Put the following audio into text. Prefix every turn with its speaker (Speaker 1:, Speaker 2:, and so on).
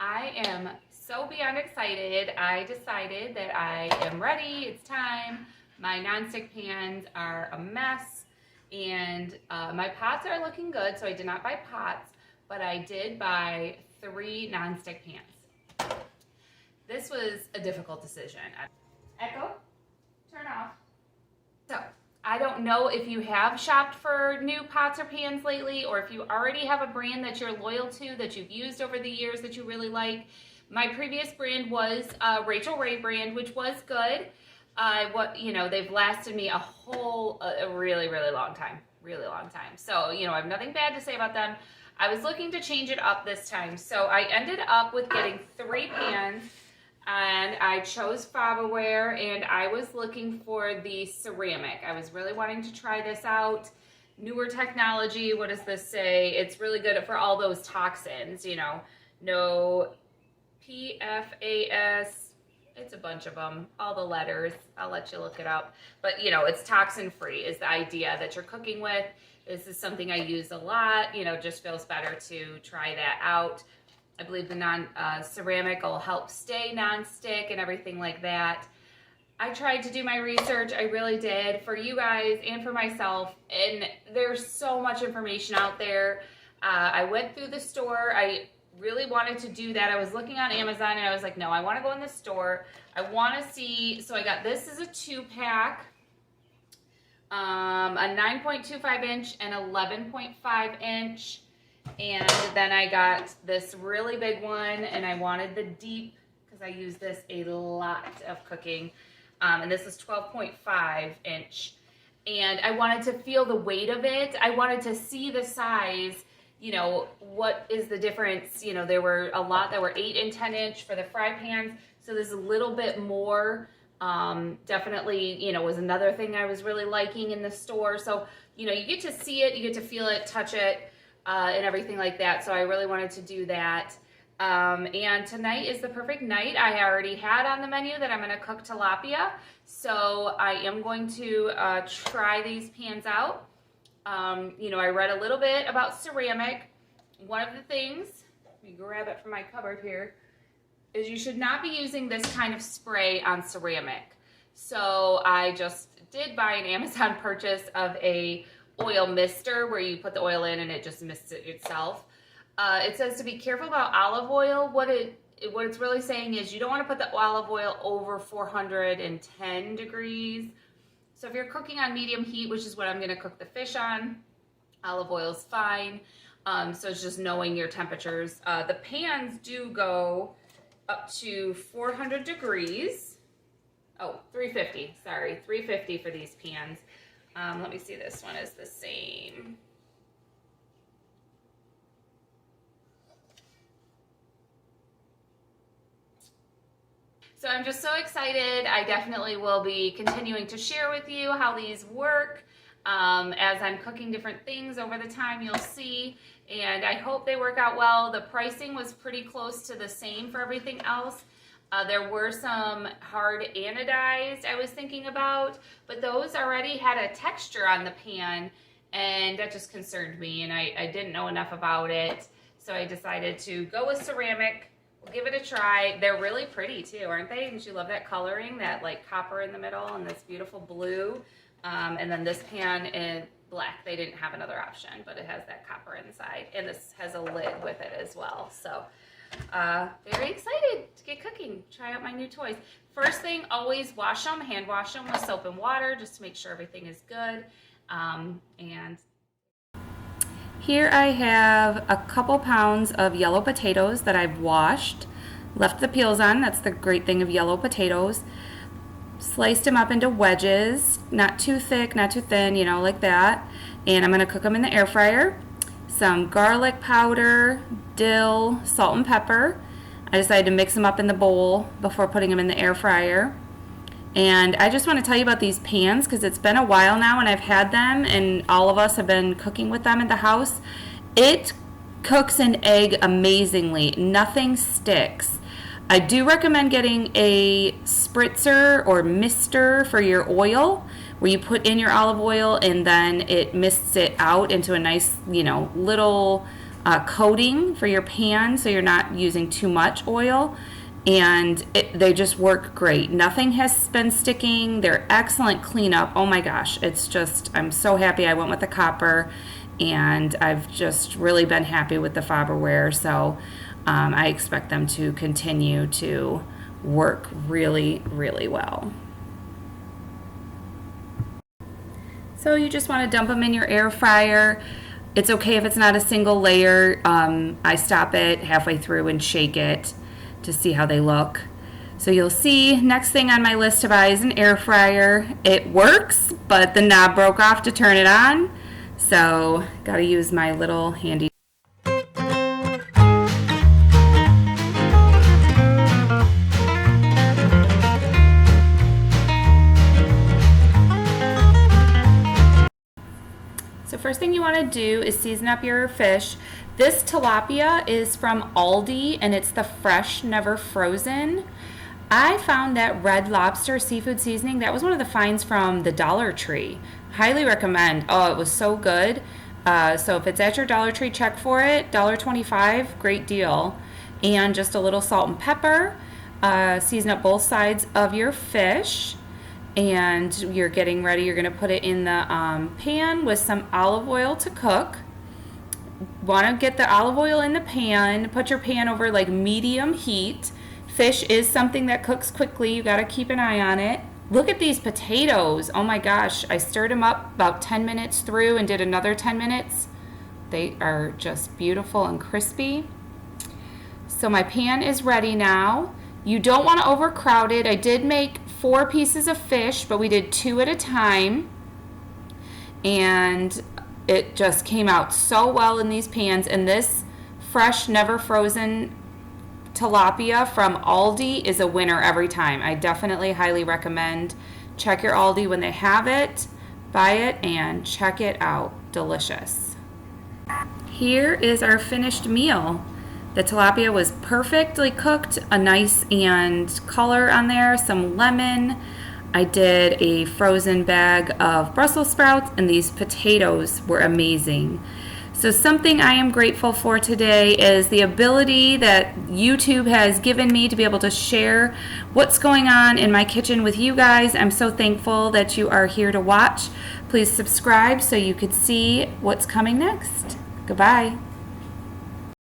Speaker 1: I am so beyond excited. I decided that I am ready. It's time. My nonstick pans are a mess, and my pots are looking good, so I did not buy pots, but I did buy 3 nonstick pans. This was a difficult decision. Echo, turn off. So, I don't know if you have shopped for new pots or pans lately, or if you already have a brand that you're loyal to, that you've used over the years that you really like. My previous brand was Rachel Ray brand, which was good. They've lasted me a really long time, So, I have nothing bad to say about them. I was looking to change it up this time, so I ended up with getting 3 pans. And I chose Fabaware, and I was looking for the ceramic. I was really wanting to try this out. Newer technology, what does this say? It's really good for all those toxins, no PFAS, it's a bunch of them, all the letters. I'll let you look it up. But, it's toxin-free is the idea that you're cooking with. This is something I use a lot, just feels better to try that out. I believe the ceramic will help stay non-stick and everything like that. I tried to do my research, I really did, for you guys and for myself, and there's so much information out there. I went through the store. I really wanted to do that. I was looking on Amazon, and I was like, no, I want to go in the store. I want to see, so I got this as a 2-pack, a 9.25 inch and 11.5 inch. And then I got this really big one, and I wanted the deep because I use this a lot of cooking. And this is 12.5 inch. And I wanted to feel the weight of it. I wanted to see the size, what is the difference. There were a lot that were 8 and 10 inch for the fry pans. So there's a little bit more. Definitely, was another thing I was really liking in the store. So, you get to see it, you get to feel it, touch it. And everything like that, so I really wanted to do that. And tonight is the perfect night. I already had on the menu that I'm going to cook tilapia, so I am going to try these pans out. I read a little bit about ceramic. One of the things, let me grab it from my cupboard here, is you should not be using this kind of spray on ceramic. So I just did buy an Amazon purchase of a oil mister where you put the oil in and it just mists it itself. It says to be careful about olive oil. What it's really saying is you don't want to put the olive oil over 410 degrees. So if you're cooking on medium heat, which is what I'm going to cook the fish on, olive oil is fine. So it's just knowing your temperatures. The pans do go up to 400 degrees. Oh, 350, sorry, 350 for these pans. Let me see, this one is the same. So I'm just so excited. I definitely will be continuing to share with you how these work. As I'm cooking different things over the time, you'll see. And I hope they work out well. The pricing was pretty close to the same for everything else. There were some hard anodized I was thinking about, but those already had a texture on the pan, and that just concerned me, and I didn't know enough about it, so I decided to go with ceramic. We'll give it a try. They're really pretty too, aren't they? Don't you love that coloring, that like copper in the middle and this beautiful blue? And then this pan is black. They didn't have another option, but it has that copper inside, and this has a lid with it as well. So very excited to get cooking, try out my new toys. First thing, always wash them, hand wash them with soap and water just to make sure everything is good. And here I have a couple pounds of yellow potatoes that I've washed, left the peels on. That's the great thing of yellow potatoes. Sliced them up into wedges, not too thick, not too thin, like that. And I'm going to cook them in the air fryer. Some garlic powder, dill, salt and pepper. I decided to mix them up in the bowl before putting them in the air fryer. And I just want to tell you about these pans because it's been a while now and I've had them, and all of us have been cooking with them in the house. It cooks an egg amazingly. Nothing sticks. I do recommend getting a spritzer or mister for your oil, where you put in your olive oil and then it mists it out into a nice, little
Speaker 2: coating for your pan so you're not using too much oil. And they just work great. Nothing has been sticking. They're excellent cleanup. Oh my gosh, it's just, I'm so happy I went with the copper, and I've just really been happy with the Farberware. So I expect them to continue to work really, really well. So you just want to dump them in your air fryer. It's okay if it's not a single layer. I stop it halfway through and shake it to see how they look. So you'll see, next thing on my list to buy is an air fryer. It works, but the knob broke off to turn it on. So gotta use my little handy. So first thing you want to do is season up your fish. This tilapia is from Aldi, and it's the fresh, never frozen. I found that Red Lobster seafood seasoning, that was one of the finds from the Dollar Tree. Highly recommend. Oh, it was so good. So if it's at your Dollar Tree, check for it. $1.25, great deal. And just a little salt and pepper. Season up both sides of your fish. And you're getting ready. You're going to put it in the pan with some olive oil to cook. Want to get the olive oil in the pan. Put your pan over like medium heat. Fish is something that cooks quickly. You got to keep an eye on it. Look at these potatoes. Oh my gosh. I stirred them up about 10 minutes through and did another 10 minutes. They are just beautiful and crispy. So my pan is ready now. You don't want to overcrowd it. I did make 4 pieces of fish, but we did 2 at a time. And it just came out so well in these pans. And this fresh, never frozen tilapia from Aldi is a winner every time. I definitely highly recommend. Check your Aldi when they have it, buy it, and check it out. Delicious. Here is our finished meal. The tilapia was perfectly cooked, a nice and color on there, some lemon. I did a frozen bag of Brussels sprouts, and these potatoes were amazing. So something I am grateful for today is the ability that YouTube has given me to be able to share what's going on in my kitchen with you guys. I'm so thankful that you are here to watch. Please subscribe so you could see what's coming next. Goodbye.